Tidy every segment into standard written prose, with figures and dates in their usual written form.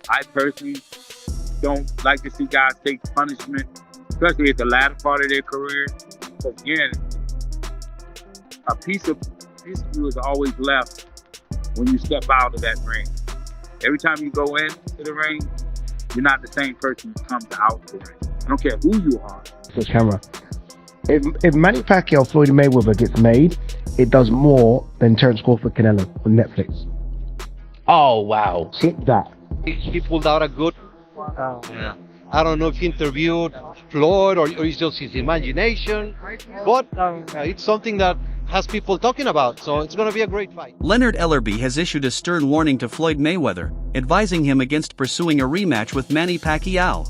I personally don't like to see guys take punishment, especially at the latter part of their career. Because again, a piece of you is always left when you step out of that ring. Every time you go into the ring, you're not the same person who comes out the ring. I don't care who you are. The camera. If Manny Pacquiao Floyd Mayweather gets made, it does more than Terence Crawford Canelo on Netflix. Oh, wow. Sit that. He pulled out a good, yeah. I don't know if he interviewed Floyd or it's just his imagination, but it's something that has people talking about, so it's going to be a great fight. Leonard Ellerbe has issued a stern warning to Floyd Mayweather, advising him against pursuing a rematch with Manny Pacquiao.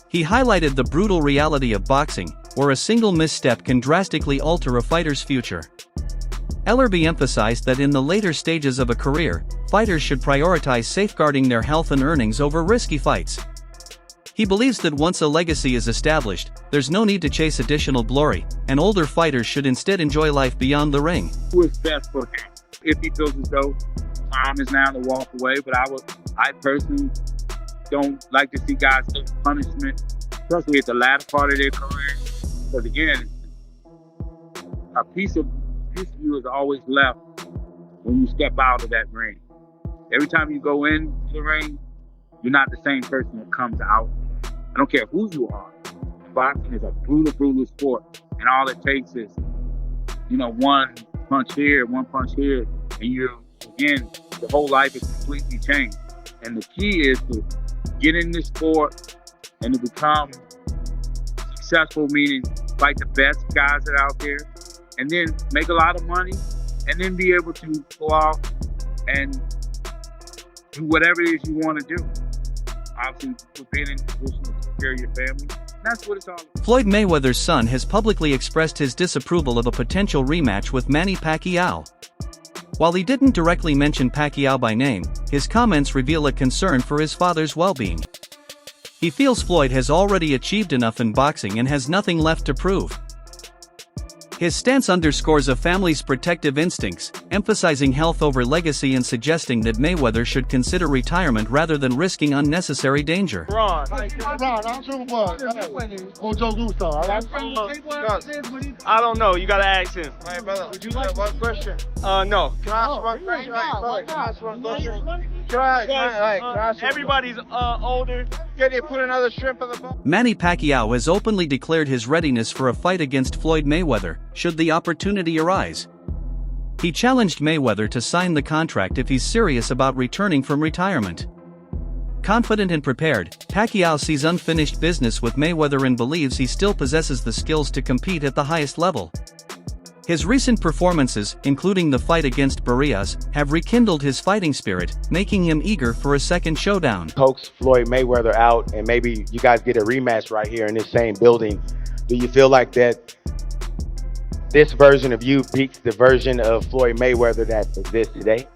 He highlighted the brutal reality of boxing, where a single misstep can drastically alter a fighter's future. Ellerbe emphasized that in the later stages of a career, fighters should prioritize safeguarding their health and earnings over risky fights. He believes that once a legacy is established, there's no need to chase additional glory, and older fighters should instead enjoy life beyond the ring. Who is best for him? If he feels as though time is now to walk away, but I personally don't like to see guys take punishment, especially at the latter part of their career. Because again, a piece of you is always left when you step out of that ring. Every time you go into the ring, you're not the same person that comes out. I don't care who you are. Boxing is a brutal, brutal sport. And all it takes is, one punch here, and again, the whole life is completely changed. And the key is to get in this sport and to become successful, meaning fight the best guys that are out there, and then make a lot of money, and then be able to go out and do whatever it is you want to do. Obviously, being in a position to take care of your family. That's what it's all about. Floyd Mayweather's son has publicly expressed his disapproval of a potential rematch with Manny Pacquiao. While he didn't directly mention Pacquiao by name, his comments reveal a concern for his father's well-being. He feels Floyd has already achieved enough in boxing and has nothing left to prove. His stance underscores a family's protective instincts, emphasizing health over legacy and suggesting that Mayweather should consider retirement rather than risking unnecessary danger. I don't know. You gotta ask him. Hey, brother, would you like one question? No. Can I ask one question? Can I ask one question? Everybody's older. Can you put another shrimp on the boat? Manny Pacquiao has openly declared his readiness for a fight against Floyd Mayweather, should the opportunity arise. He challenged Mayweather to sign the contract if he's serious about returning from retirement. Confident and prepared, Pacquiao sees unfinished business with Mayweather and believes he still possesses the skills to compete at the highest level. His recent performances, including the fight against Barrios, have rekindled his fighting spirit, making him eager for a second showdown. Coax Floyd Mayweather out and maybe you guys get a rematch right here in this same building. Do you feel like that this version of you beats the version of Floyd Mayweather that exists today?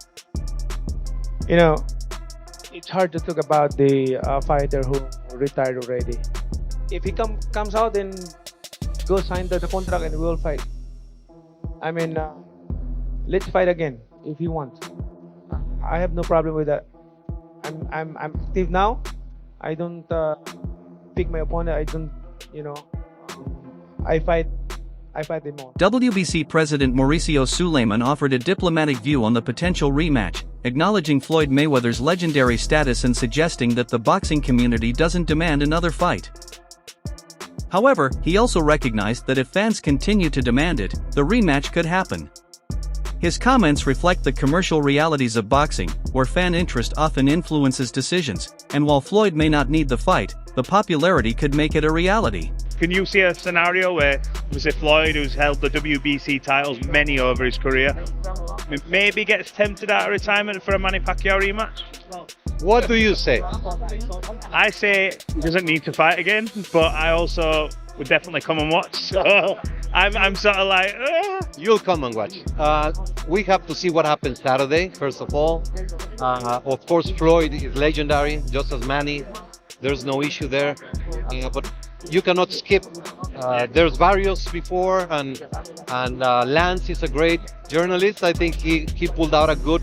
It's hard to talk about the fighter who retired already. If he comes out and go sign the contract and we'll fight. Let's fight again if he wants. I have no problem with that. I'm active now. I don't pick my opponent. I don't, I fight them all. WBC President Mauricio Suleiman offered a diplomatic view on the potential rematch, acknowledging Floyd Mayweather's legendary status and suggesting that the boxing community doesn't demand another fight. However, he also recognized that if fans continue to demand it, the rematch could happen. His comments reflect the commercial realities of boxing, where fan interest often influences decisions, and while Floyd may not need the fight, the popularity could make it a reality. Can you see a scenario where, Floyd, who's held the WBC titles many over his career, maybe gets tempted out of retirement for a Manny Pacquiao rematch? What do you say? I say he doesn't need to fight again, but I also would definitely come and watch. So I'm sort of like, You'll come and watch. We have to see what happens Saturday, first of all. Of course, Floyd is legendary, just as Manny. There's no issue there. But you cannot skip. There's Barrios before, and Lance is a great journalist. I think he pulled out a good.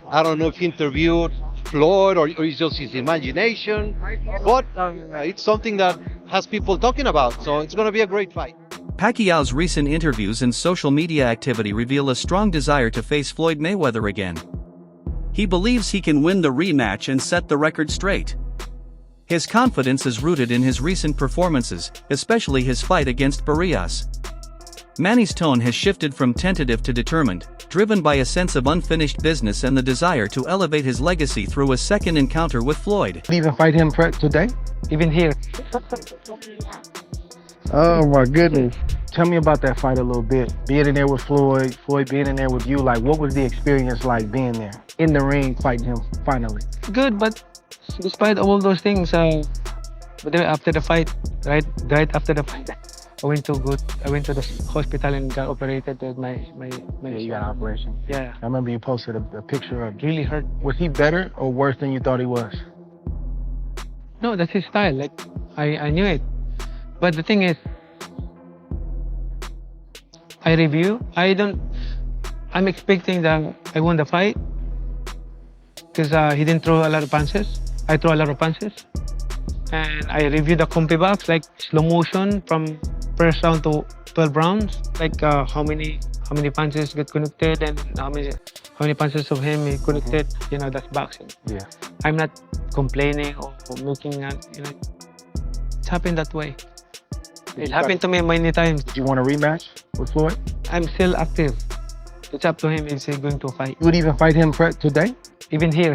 I don't know if he interviewed Floyd or it's just his imagination. But it's something that has people talking about, so it's going to be a great fight. Pacquiao's recent interviews and social media activity reveal a strong desire to face Floyd Mayweather again. He believes he can win the rematch and set the record straight. His confidence is rooted in his recent performances, especially his fight against Barrios. Manny's tone has shifted from tentative to determined, driven by a sense of unfinished business and the desire to elevate his legacy through a second encounter with Floyd. Even fight him today? Even here. Oh my goodness. Tell me about that fight a little bit. Being in there with Floyd, Floyd being in there with you, like what was the experience like being there? In the ring, fighting him, finally. Good, but despite all those things, but then after the fight, right after the fight, I went to the hospital and got operated with my Yeah, you got an operation. Yeah. I remember you posted a picture of. Really hurt. Was he better or worse than you thought he was? No, that's his style. Like I knew it. But the thing is, I'm expecting that I won the fight because he didn't throw a lot of punches. I throw a lot of punches. And I reviewed the compy box, like slow motion from first round to 12 rounds. Like how many punches get connected and how many punches of him he connected. You know, that's boxing. Yeah. I'm not complaining or making it's happened that way. It happened to me many times. Do you want a rematch with Floyd? I'm still active. It's up to him if he's going to fight. You would even fight him today? Even here.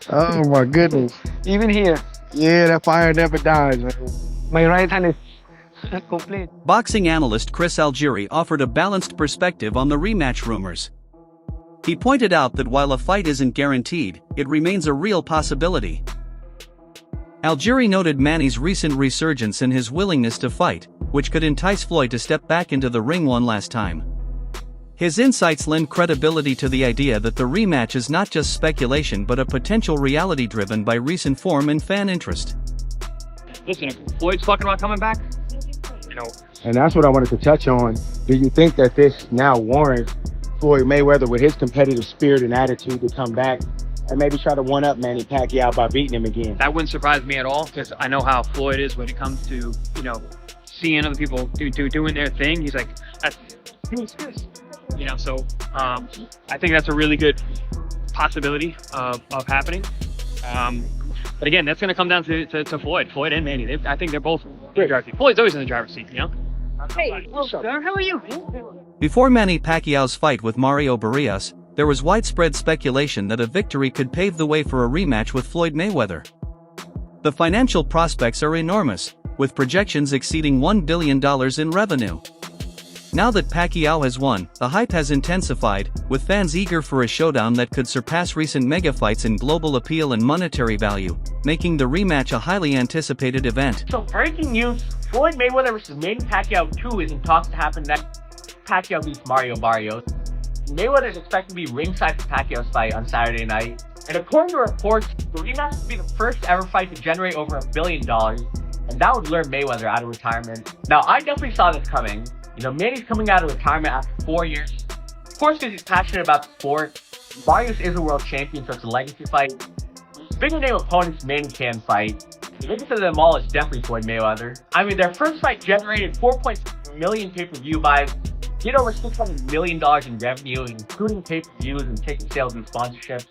Oh my goodness. Even here. Yeah, that fire never dies, man. My right hand is complete. Boxing analyst Chris Algieri offered a balanced perspective on the rematch rumors. He pointed out that while a fight isn't guaranteed, it remains a real possibility. Algieri noted Manny's recent resurgence and his willingness to fight, which could entice Floyd to step back into the ring one last time. His insights lend credibility to the idea that the rematch is not just speculation but a potential reality driven by recent form and fan interest. Listen, if Floyd's talking about coming back, you know. And that's what I wanted to touch on. Do you think that this now warrants Floyd Mayweather with his competitive spirit and attitude to come back and maybe try to one-up Manny Pacquiao by beating him again? That wouldn't surprise me at all because I know how Floyd is when it comes to, you know, seeing other people doing their thing. He's like, who's this? You know, so I think that's a really good possibility of happening. But again, that's going to come down to Floyd and Manny. I think they're both in the driver's seat. Floyd's always in the driver's seat, you know? Hey, sir, how are you? Before Manny Pacquiao's fight with Mario Barrios, there was widespread speculation that a victory could pave the way for a rematch with Floyd Mayweather. The financial prospects are enormous, with projections exceeding $1 billion in revenue. Now that Pacquiao has won, the hype has intensified, with fans eager for a showdown that could surpass recent mega fights in global appeal and monetary value, making the rematch a highly anticipated event. So breaking news, Floyd Mayweather versus Manny Pacquiao 2 is in talks to happen next. Pacquiao beats Mario Barrios. Mayweather is expected to be ringside for Pacquiao's fight on Saturday night. And according to reports, the rematch would be the first ever fight to generate over $1 billion. And that would lure Mayweather out of retirement. Now, I definitely saw this coming. You know, Manny's coming out of retirement after 4 years. Of course, because he's passionate about the sport. Barrios is a world champion, so it's a legacy fight. Bigger name opponents Manny can fight. The biggest of them all is definitely Floyd Mayweather. I mean, their first fight generated 4.6 million pay-per-view buys, did over $600 million in revenue, including pay-per-views and ticket sales and sponsorships.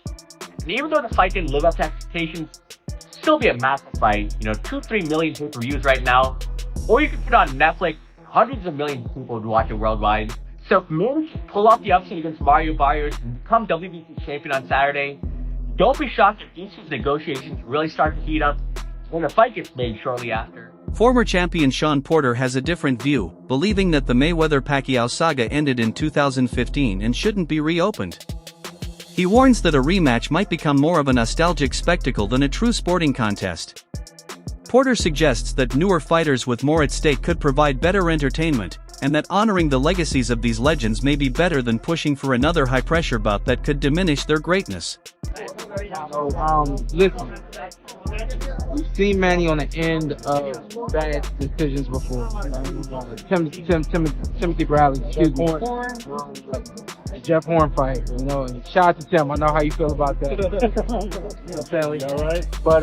And even though the fight didn't live up to expectations, it'd still be a massive fight. You know, 2-3 million pay-per-views right now. Or you could put on Netflix, hundreds of millions of people would watch it worldwide. So if Manny can pull off the upset against Mario Barrios and become WBC champion on Saturday, don't be shocked if these negotiations really start to heat up when the fight gets made shortly after. Former champion Sean Porter has a different view, believing that the Mayweather-Pacquiao saga ended in 2015 and shouldn't be reopened. He warns that a rematch might become more of a nostalgic spectacle than a true sporting contest. Porter suggests that newer fighters with more at stake could provide better entertainment, and that honoring the legacies of these legends may be better than pushing for another high-pressure bout that could diminish their greatness. Listen, We've seen Manny on the end of bad decisions before. Timothy Bradley, excuse me. The Jeff Horn fight, you know, and shout out to Tim. I know how you feel about that. You know, family. All right. But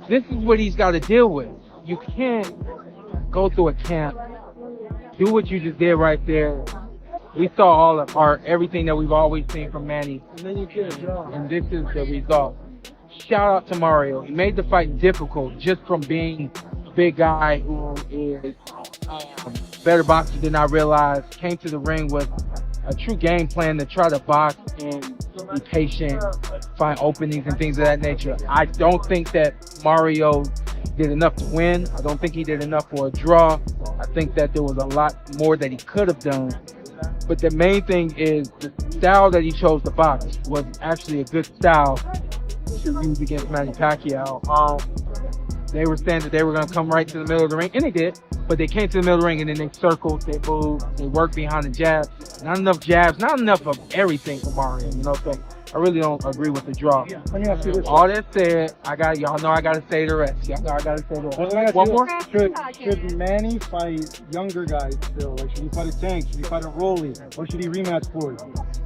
this is what he's got to deal with. You can't go through a camp, do what you just did right there. We saw all of everything that we've always seen from Manny, and this is the result. Shout out to Mario. He made the fight difficult just from being a big guy who is a better boxer than I realized. Came to the ring with a true game plan to try to box and be patient, find openings and things of that nature. I don't think that Mario did enough to win. I don't think he did enough for a draw. I think that there was a lot more that he could have done. But the main thing is the style that he chose to box was actually a good style to use against Manny Pacquiao. They were saying that they were going to come right to the middle of the ring, and they did. But they came to the middle of the ring, and then they circled, they moved, they worked behind the jabs. Not enough jabs, not enough of everything for Mario, you know what I'm saying? I really don't agree with the draw. All that said, y'all know I gotta say the rest. Y'all know I gotta say the rest. One more? Should Manny fight younger guys still? Like, should he fight a Tank? Should he fight a Rolly? Or should he rematch Floyd?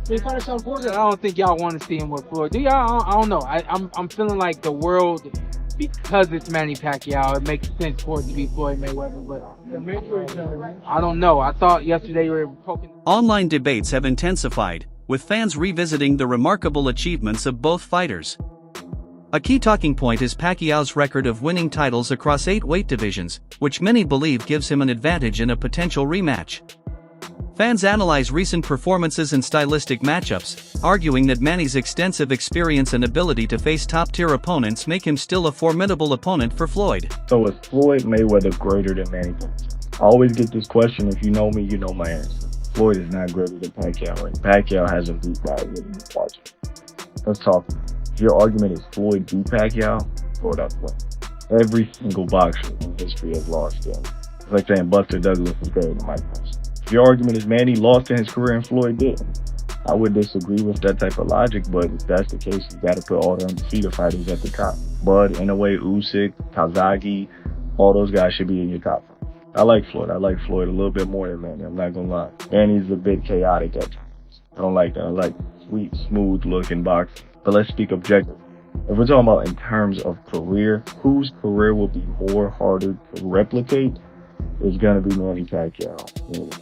I don't think y'all want to see him with Floyd. Do y'all? I don't know. I'm feeling like the world, because it's Manny Pacquiao, it makes sense for it to be Floyd Mayweather, but I don't know. I thought yesterday you were poking. Online debates have intensified, with fans revisiting the remarkable achievements of both fighters. A key talking point is Pacquiao's record of winning titles across 8 weight divisions, which many believe gives him an advantage in a potential rematch. Fans analyze recent performances and stylistic matchups, arguing that Manny's extensive experience and ability to face top-tier opponents make him still a formidable opponent for Floyd. So is Floyd Mayweather greater than Manny? I always get this question. If you know me, you know my answer. Floyd is not greater than Pacquiao, and Pacquiao hasn't beat Mayweather in the margin. Let's talk. If your argument is Floyd beat Pacquiao, throw it out the way. Every single boxer in history has lost him. It's like saying Buster Douglas is greater than Mike Tyson. If your argument is Manny lost in his career and Floyd didn't, I would disagree with that type of logic, but if that's the case, you got to put all the undefeated fighters at the top. Bud, Inoue, Usyk, Kazagi, all those guys should be in your top. I like Floyd. I like Floyd a little bit more than Manny. I'm not gonna lie. Manny's a bit chaotic at times. I don't like that. I like sweet, smooth looking boxing. But let's speak objectively. If we're talking about in terms of career, whose career will be more harder to replicate? It's gonna be Manny Pacquiao.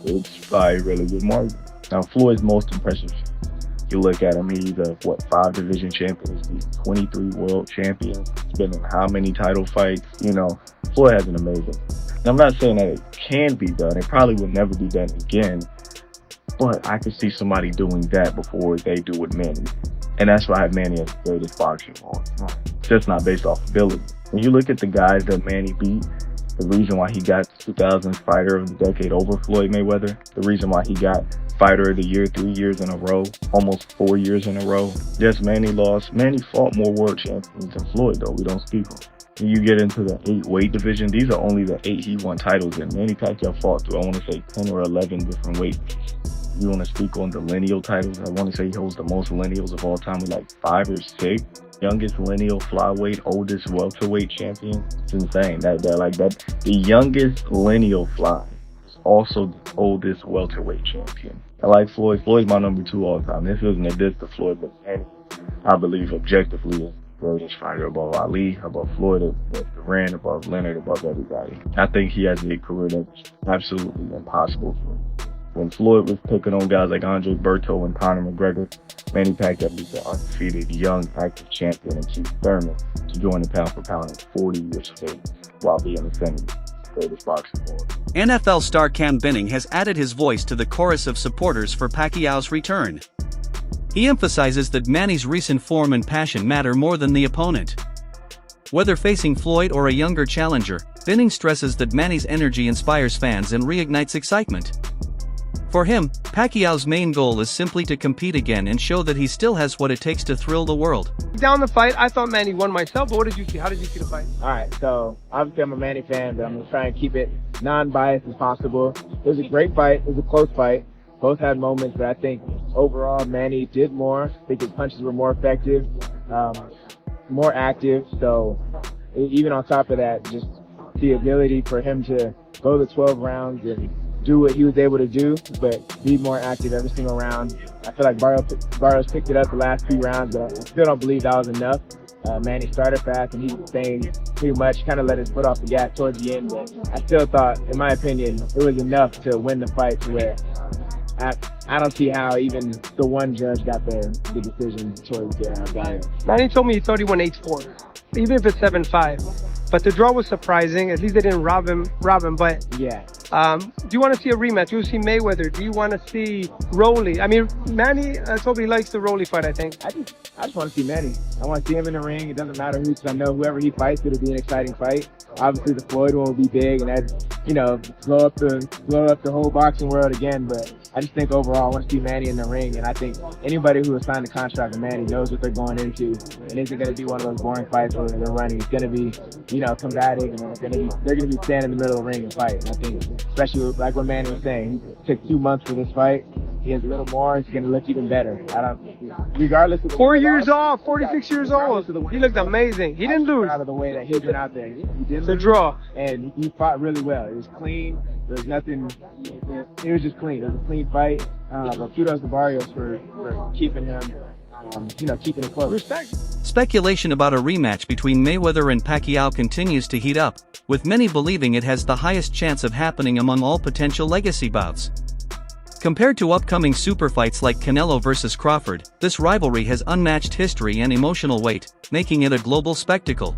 It's by a really good margin. Now, Floyd's most impressive. You look at him, he's a 5 division champion. He's 23 world champion. He's been in how many title fights? You know, Floyd has an amazing. Now, I'm not saying that it can be done. It probably will never be done again. But I could see somebody doing that before they do with Manny. And that's why I have Manny as the greatest boxer of all time. Just not based off ability. When you look at the guys that Manny beat, the reason why he got 2000 Fighter of the Decade over Floyd Mayweather, the reason why he got Fighter of the Year 3 years in a row, almost 4 years in a row. Yes, Manny lost. Manny fought more world champions than Floyd, though. We don't speak on. When you get into the 8 weight division, these are only the 8 he won titles in. Manny Pacquiao fought through, I want to say, 10 or 11 different weight divisions. You want to speak on the lineal titles? I want to say he holds the most lineals of all time with like 5 or 6. Youngest lineal flyweight, oldest welterweight champion. It's insane. The youngest lineal fly is also the oldest welterweight champion. I like Floyd. Floyd's my number 2 all time. This isn't a diss to Floyd, but Manny, I believe objectively, is the greatest fighter above Ali, above Floyd, above Durant, above Leonard, above everybody. I think he has a career that's absolutely impossible for him. When Floyd was picking on guys like Andre Berto and Conor McGregor, Manny Pacquiao beat the undefeated young active champion and Keith Thurman to join the pound for pound at 40 years of age while being the greatest boxer of all time. NFL star Cam Benning has added his voice to the chorus of supporters for Pacquiao's return. He emphasizes that Manny's recent form and passion matter more than the opponent. Whether facing Floyd or a younger challenger, Benning stresses that Manny's energy inspires fans and reignites excitement. For him, Pacquiao's main goal is simply to compete again and show that he still has what it takes to thrill the world. Down the fight, I thought Manny won myself, but what did you see? How did you see the fight? All right, so obviously I'm a Manny fan, but I'm going to try and keep it non-biased as possible. It was a great fight. It was a close fight. Both had moments, but I think overall Manny did more. I think his punches were more effective. more active. So even on top of that, just the ability for him to go the 12 rounds and do what he was able to do, but be more active every single round. I feel like Barrios picked it up the last 2 rounds, but I still don't believe that was enough. Manny started fast, and he was staying pretty much, kind of let his foot off the gas towards the end. But I still thought, in my opinion, it was enough to win the fight to where I don't see how even the one judge got the decision towards Barrios. Manny told me he thought he won 8-4, even if it's 7-5. But the draw was surprising. At least they didn't rob him. But yeah. Do you want to see a rematch? Do you see Mayweather? Do you want to see Rolly? I mean, Manny told me he likes the Rolly fight, I think. I just want to see Manny. I want to see him in the ring. It doesn't matter who, because I know whoever he fights, it'll be an exciting fight. Obviously, the Floyd one will be big, and that, blow up the whole boxing world again. But I just think overall, I want to see Manny in the ring, and I think anybody who has signed a contract with Manny knows what they're going into, and isn't going to be one of those boring fights where they're running. It's going to be, combative, and they're going to be standing in the middle of the ring and fight. And I think, especially like what Manny was saying, he took 2 months for this fight. He has a little more. He's going to look even better. Regardless of 4 years old, 46 years old. He looked amazing. He didn't lose. Out of the way that he's been out there, he didn't the lose, draw, and he fought really well. It was clean. There was nothing. It was just clean. It was a clean fight. But kudos to Barrios for keeping him, keeping it close. Respect. Speculation about a rematch between Mayweather and Pacquiao continues to heat up, with many believing it has the highest chance of happening among all potential legacy bouts. Compared to upcoming super fights like Canelo vs. Crawford, this rivalry has unmatched history and emotional weight, making it a global spectacle.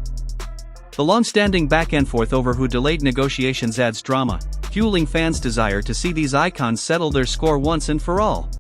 The long-standing back-and-forth over who delayed negotiations adds drama, fueling fans' desire to see these icons settle their score once and for all.